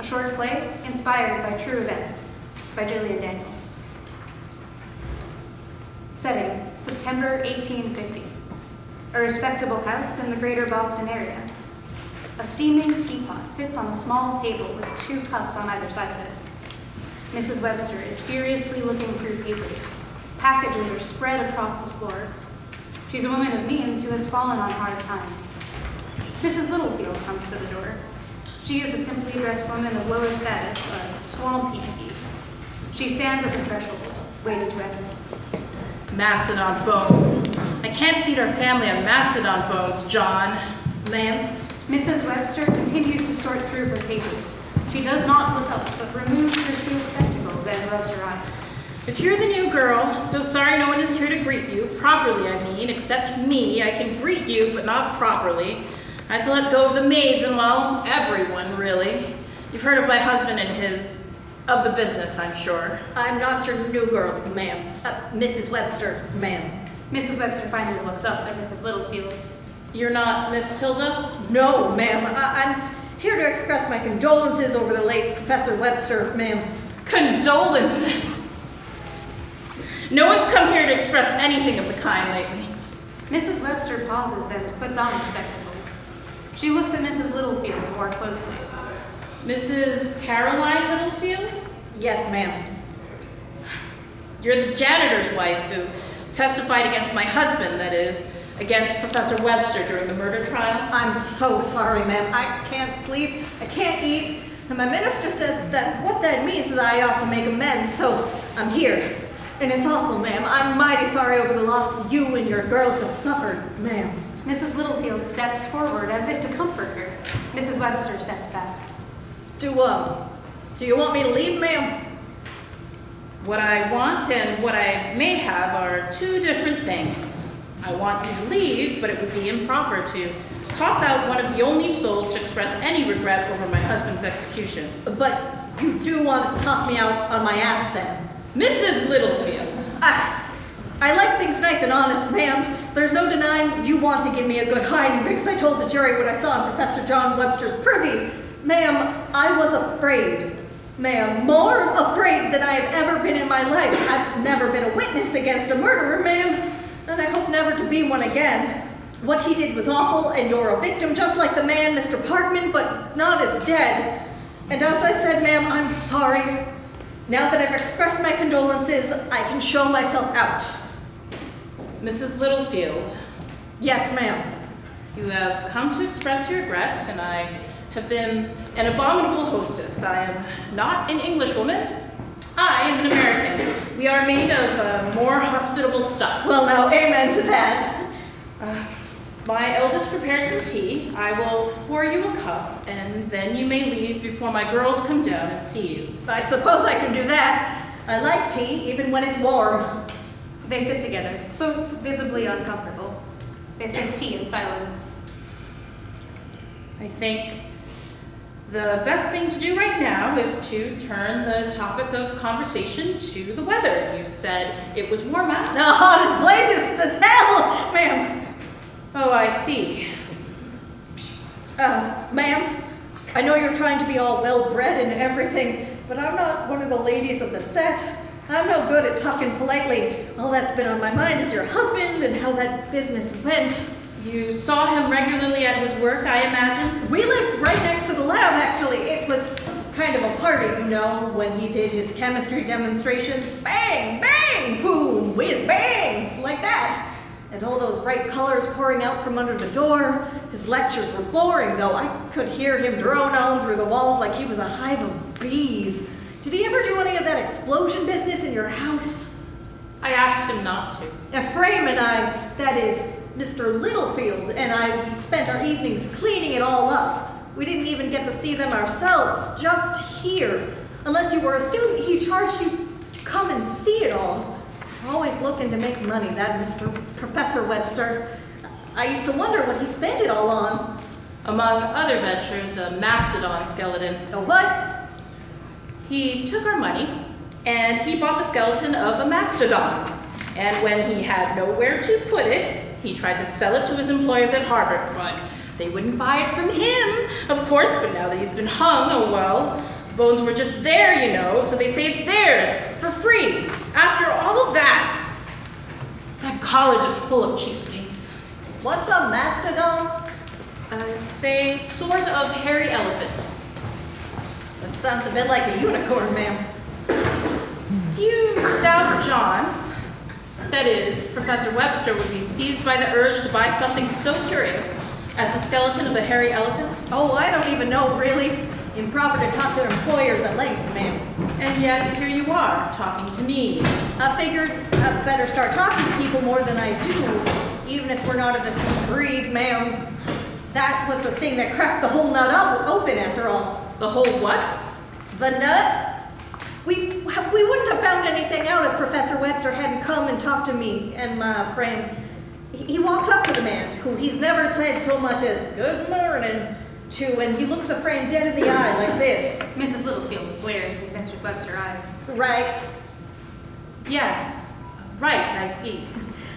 short play inspired by true events, by Gillian Daniels. Setting, September 1850. A respectable house in the greater Boston area. A steaming teapot sits on a small table with 2 cups on either side of it. Mrs. Webster is furiously looking through papers. Packages are spread across the floor. She's a woman of means who has fallen on hard times. Mrs. Littlefield comes to the door. She is a simply dressed woman of lower status, a swampy heap. She stands at the threshold, waiting to enter. Mastodon bones. I can't feed our family on mastodon bones, John. Ma'am. Mrs. Webster continues to sort through her papers. She does not look up, but removes her steel spectacles and rubs her eyes. If you're the new girl, so sorry no one is here to greet you, properly I mean, except me. I can greet you, but not properly. I had to let go of the maids and, well, everyone, really. You've heard of my husband and of the business, I'm sure. I'm not your new girl, ma'am. Mrs. Webster, ma'am. Mrs. Webster finally looks up at Mrs. Littlefield. You're not Miss Tilda? No, ma'am. I'm here to express my condolences over the late Professor Webster, ma'am. Condolences? No one's come here to express anything of the kind lately. Mrs. Webster pauses and puts on her spectacles. She looks at Mrs. Littlefield more closely. Mrs. Caroline Littlefield? Yes, ma'am. You're the janitor's wife who testified against my husband, that is, against Professor Webster during the murder trial? I'm so sorry, ma'am. I can't sleep, I can't eat, and my minister said that what that means is I ought to make amends, so I'm here. And it's awful, ma'am. I'm mighty sorry over the loss you and your girls have suffered, ma'am. Mrs. Littlefield steps forward as if to comfort her. Mrs. Webster steps back. Do you want me to leave, ma'am? What I want and what I may have are 2 different things. I want you to leave, but it would be improper to toss out one of the only souls to express any regret over my husband's execution. But you do want to toss me out on my ass, then? Mrs. Littlefield. I like things nice and honest, ma'am. There's no denying you want to give me a good hiding because I told the jury what I saw in Professor John Webster's privy. Ma'am, I was afraid. Ma'am, more afraid than I have ever been in my life. I've never been a witness against a murderer, ma'am, and I hope never to be one again. What he did was awful, and you're a victim just like the man, Mr. Parkman, but not as dead. And as I said, ma'am, I'm sorry. Now that I've expressed my condolences, I can show myself out. Mrs. Littlefield. Yes, ma'am. You have come to express your regrets, and I have been an abominable hostess. I am not an Englishwoman. I am an American. We are made of more hospitable stuff. Well, now, amen to that. My eldest prepared some tea. I will pour you a cup, and then you may leave before my girls come down and see you. I suppose I can do that. I like tea, even when it's warm. They sit together, both visibly uncomfortable. They sip tea in silence. I think the best thing to do right now is to turn the topic of conversation to the weather. You said it was warm out. No, hot as blazes, as hell, ma'am. Oh, I see. Ma'am, I know you're trying to be all well-bred and everything, but I'm not one of the ladies of the set. I'm no good at talking politely. All that's been on my mind is your husband and how that business went. You saw him regularly at his work, I imagine? We lived right next to the lab, actually. It was kind of a party, you know, when he did his chemistry demonstrations. Bang, bang, boom, whiz, bang, like that. And all those bright colors pouring out from under the door. His lectures were boring, though. I could hear him drone on through the walls like he was a hive of bees. Did he ever do any of that explosion business in your house? I asked him not to. Ephraim and I, that is, Mr. Littlefield and I, we spent our evenings cleaning it all up. We didn't even get to see them ourselves, just here. Unless you were a student, he charged you to come and see it all. Always looking to make money, that Mr. Professor Webster. I used to wonder what he spent it all on. Among other ventures, a mastodon skeleton. A what? He took our money, and he bought the skeleton of a mastodon. And when he had nowhere to put it, he tried to sell it to his employers at Harvard, but they wouldn't buy it from him, of course, but now that he's been hung, oh well. bones were just there, you know, so they say it's theirs, for free. After all of that college is full of cheapskates. What's a mastodon? I'd say sort of hairy elephant. That sounds a bit like a unicorn, ma'am. Do you doubt John? That is, Professor Webster would be seized by the urge to buy something so curious as the skeleton of a hairy elephant? Oh, I don't even know, really. Improper to talk to employers at length, ma'am. And yet, here you are, talking to me. I figured I'd better start talking to people more than I do, even if we're not of the same breed, ma'am. That was the thing that cracked the whole nut open, after all. The whole what? The nut? We wouldn't have found anything out if Professor Webster hadn't come and talked to me and my friend. He walks up to the man, who he's never said so much as, "Good morning," to, and he looks a friend dead in the eye like this. Mrs. Littlefield glares with Mr. Webster's eyes. Right. Yes. Right, I see.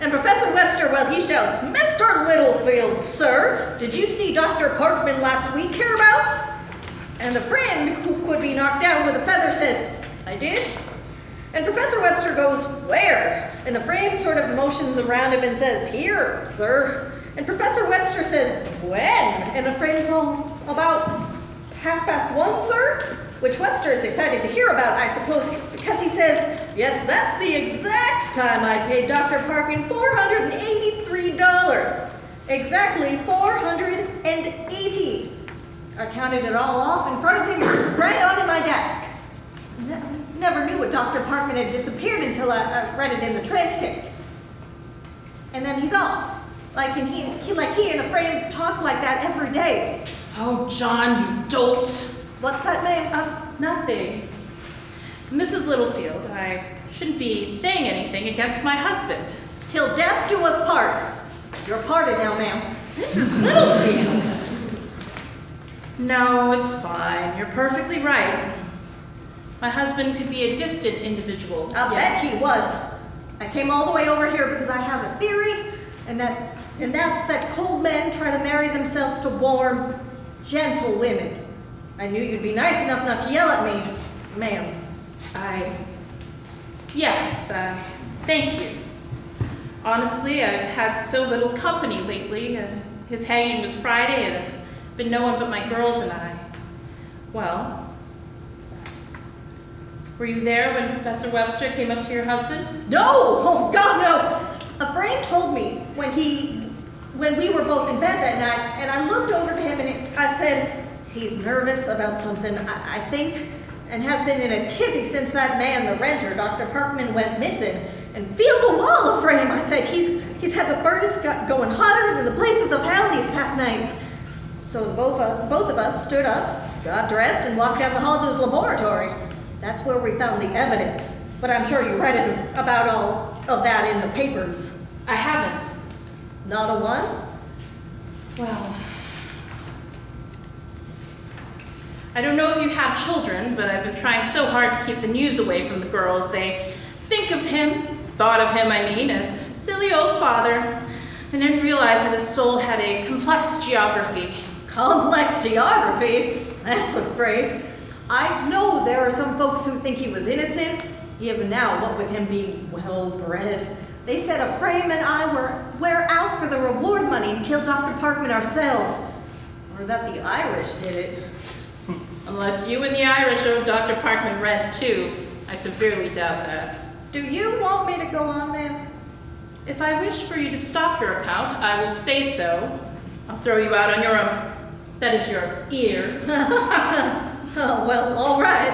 And Professor Webster, well, he shouts, "Mr. Littlefield, sir, did you see Dr. Parkman last week hereabouts?" And a friend who could be knocked down with a feather says, "I did." And Professor Webster goes, "Where?" And a friend sort of motions around him and says, "Here, sir." And Professor Webster says, "When?" And a friend's all, "About 1:30, sir?" Which Webster is excited to hear about, I suppose, because he says, "Yes, that's the exact time I paid Dr. Parkman $483. Exactly 480. I counted it all off in front of him, right on in my desk. Never knew what Dr. Parkman had disappeared until I read it in the transcript. And then he's off. Like he and a friend talk like that every day. Oh, John, you dolt. What's that, ma'am? Nothing. Mrs. Littlefield, I shouldn't be saying anything against my husband. Till death do us part. You're parted now, ma'am. Mrs. Littlefield! No, it's fine. You're perfectly right. My husband could be a distant individual. I bet he was. I came all the way over here because I have a theory, and that's that cold men try to marry themselves to warm, gentle women. I knew you'd be nice enough not to yell at me, ma'am. Yes, thank you. Honestly, I've had so little company lately. His hanging was Friday, and it's been no one but my girls and I. Well, were you there when Professor Webster came up to your husband? No! Oh, God, no! A friend told me when we were both in bed that night, and I looked over to him and I said, "He's nervous about something, I think, and has been in a tizzy since that man, the renter, Dr. Parkman, went missing. And feel the wall of frame," I said. He's had the furnace going hotter than the blazes of hell these past nights. So both of us stood up, got dressed, and walked down the hall to his laboratory. That's where we found the evidence. But I'm sure you read it about all of that in the papers. I haven't. Not a one? Well, I don't know if you have children, but I've been trying so hard to keep the news away from the girls. They thought of him, as silly old father, and didn't realize that his soul had a complex geography. Complex geography? That's a phrase. I know there are some folks who think he was innocent, even now, what with him being well-bred. They said a frame and I were out for the reward money and killed Dr. Parkman ourselves. Or that the Irish did it. Unless you and the Irish owe Dr. Parkman rent too. I severely doubt that. Do you want me to go on, ma'am? If I wish for you to stop your account, I will say so. I'll throw you out on your your ear. Oh, well, all right.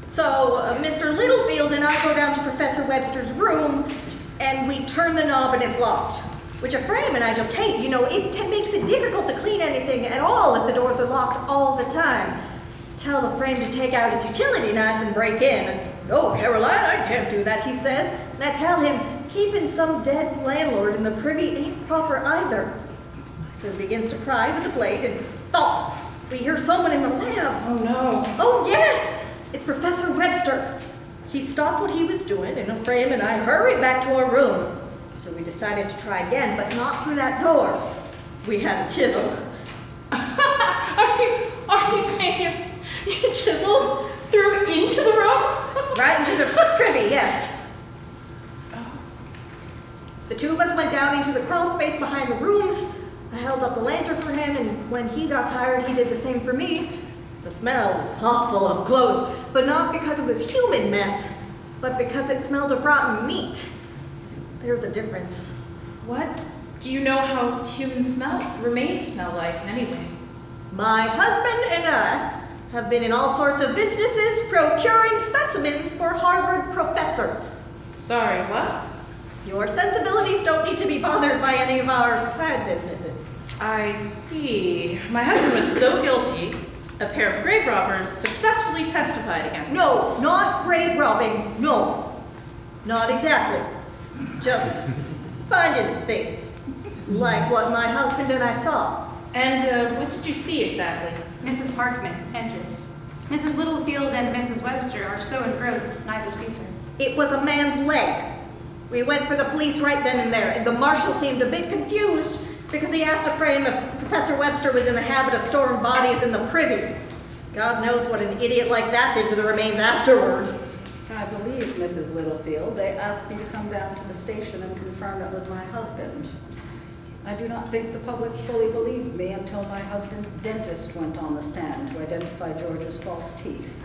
So, Mr. Littlefield and I go down to Professor Webster's room, and we turn the knob and it's locked. Which a frame and I just hate. You know, it makes it difficult to clean anything at all if the doors are locked all the time. Tell the frame to take out his utility knife and break in. "Oh, Caroline, I can't do that," he says. And I tell him, keeping some dead landlord in the privy ain't proper either. So he begins to pry with the blade, and thump! We hear someone in the lab. Oh no. Oh yes! It's Professor Webster. He stopped what he was doing, and a frame and I hurried back to our room. So we decided to try again, but not through that door. We had a chisel. Are you saying you chiseled? Threw into the room? Right into the privy, yes. The two of us went down into the crawl space behind the rooms. I held up the lantern for him, and when he got tired, he did the same for me. The smell was awful up close, but not because it was human mess, but because it smelled of rotten meat. There's a difference. What do you know how human remains smell like anyway? My husband and I have been in all sorts of businesses procuring specimens for Harvard professors. Sorry, what? Your sensibilities don't need to be bothered by any of our side businesses. I see. My husband was so guilty, a pair of grave robbers successfully testified against him. No, not grave robbing. No, not exactly. Just finding things, like what my husband and I saw. And what did you see exactly? Mrs. Parkman enters. Mrs. Littlefield and Mrs. Webster are so engrossed, neither sees her. It was a man's leg. We went for the police right then and there, and the marshal seemed a bit confused because he asked a friend if Professor Webster was in the habit of storing bodies in the privy. God knows what an idiot like that did to the remains afterward. I believe, Mrs. Littlefield, they asked me to come down to the station and confirm it was my husband. I do not think the public fully believed me until my husband's dentist went on the stand to identify George's false teeth.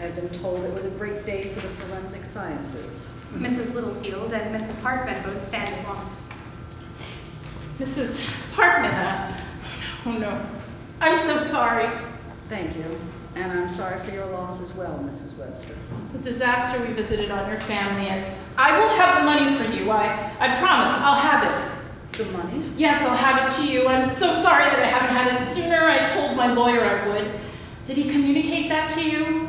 I've been told it was a great day for the forensic sciences. Mrs. Littlefield and Mrs. Parkman both stand at once. Mrs. Parkman, oh no, I'm so sorry. Thank you, and I'm sorry for your loss as well, Mrs. Webster. The disaster we visited on your family, and I will have the money for you. I promise, I'll have it. The money? Yes, I'll have it to you. I'm so sorry that I haven't had it sooner. I told my lawyer I would. Did he communicate that to you?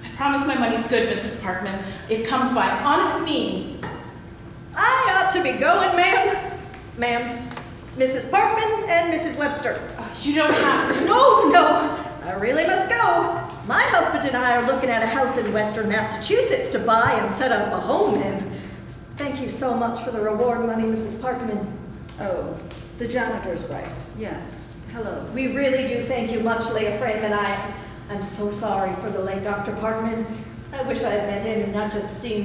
I promise my money's good, Mrs. Parkman. It comes by honest means. I ought to be going, ma'am. Ma'ams, Mrs. Parkman and Mrs. Webster. You don't have to. No, I really must go. My husband and I are looking at a house in Western Massachusetts to buy and set up a home in. Thank you so much for the reward money, Mrs. Parkman. Oh, the janitor's wife. Yes. Hello. We really do thank you much, Leah Frame, and I'm so sorry for the late Dr. Parkman. I wish I had met him and not just seen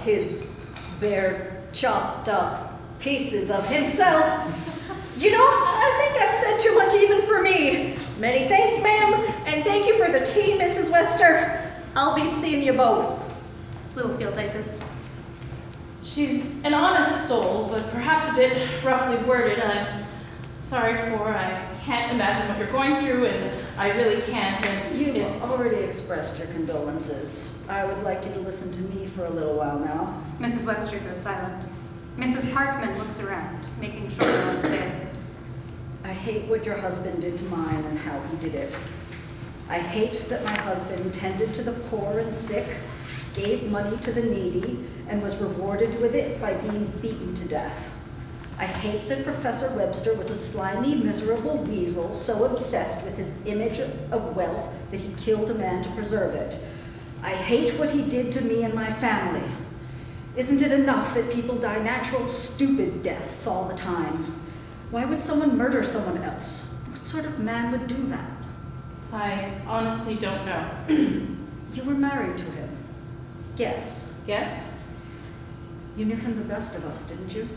his bare chopped up pieces of himself. You know, I think I've said too much even for me. Many thanks, ma'am, and thank you for the tea, Mrs. Webster. I'll be seeing you both. Littlefield exits. She's an honest soul, but perhaps a bit roughly worded. I'm sorry for. I can't imagine what you're going through, and I really can't. And You've already expressed your condolences. I would like you to listen to me for a little while now. Mrs. Webster goes silent. Mrs. Parkman looks around, making sure no one's there. I hate what your husband did to mine and how he did it. I hate that my husband tended to the poor and sick, gave money to the needy, and was rewarded with it by being beaten to death. I hate that Professor Webster was a slimy, miserable weasel so obsessed with his image of wealth that he killed a man to preserve it. I hate what he did to me and my family. Isn't it enough that people die natural, stupid deaths all the time? Why would someone murder someone else? What sort of man would do that? I honestly don't know. You were married to him. Yes. Yes? You knew him the best of us, didn't you?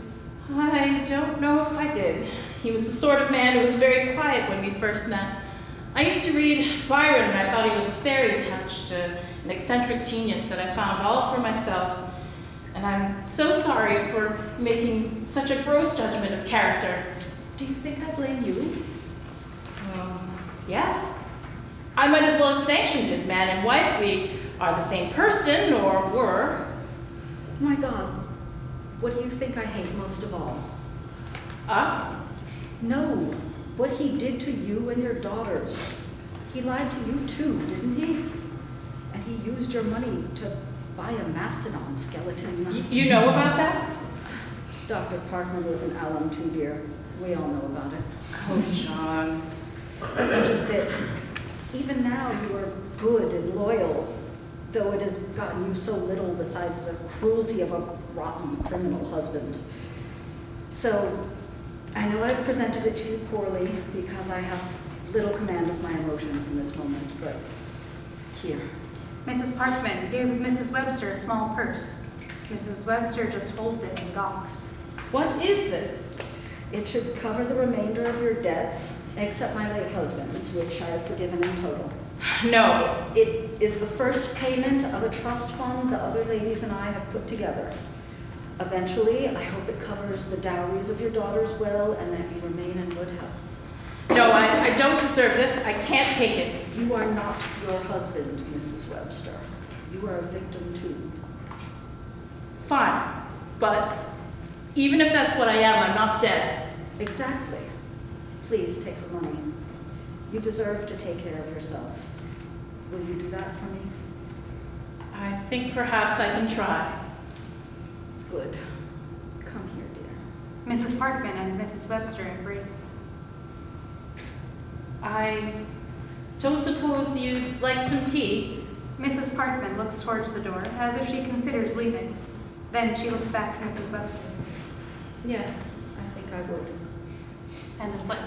I don't know if I did. He was the sort of man who was very quiet when we first met. I used to read Byron, and I thought he was fairy-touched, an eccentric genius that I found all for myself. And I'm so sorry for making such a gross judgment of character. Do you think I blame you? Yes. I might as well have sanctioned it, man and wife. We are the same person, or were. My God, what do you think I hate most of all? Us? No, what he did to you and your daughters. He lied to you too, didn't he? And he used your money to buy a mastodon skeleton. You know about that? Dr. Parkman was an alum too, dear. We all know about it. Oh, John. That's just it. Even now you are good and loyal, though it has gotten you so little besides the cruelty of a rotten criminal husband. So, I know I've presented it to you poorly because I have little command of my emotions in this moment, but here. Mrs. Parkman gives Mrs. Webster a small purse. Mrs. Webster just holds it and gawks. What is this? It should cover the remainder of your debts, except my late husband's, which I have forgiven in total. No. It is the first payment of a trust fund the other ladies and I have put together. Eventually, I hope it covers the dowries of your daughter's will and that you remain in good health. No, I don't deserve this. I can't take it. You are not your husband, Mrs. Webster. You are a victim too. Fine. But even if that's what I am, I'm not dead. Exactly. Please take the money. You deserve to take care of yourself. Will you do that for me? I think perhaps I can try. Good. Come here, dear. Mrs. Parkman and Mrs. Webster embrace. I don't suppose you'd like some tea? Mrs. Parkman looks towards the door as if she considers leaving. Then she looks back to Mrs. Webster. Yes, I think I would. End of play.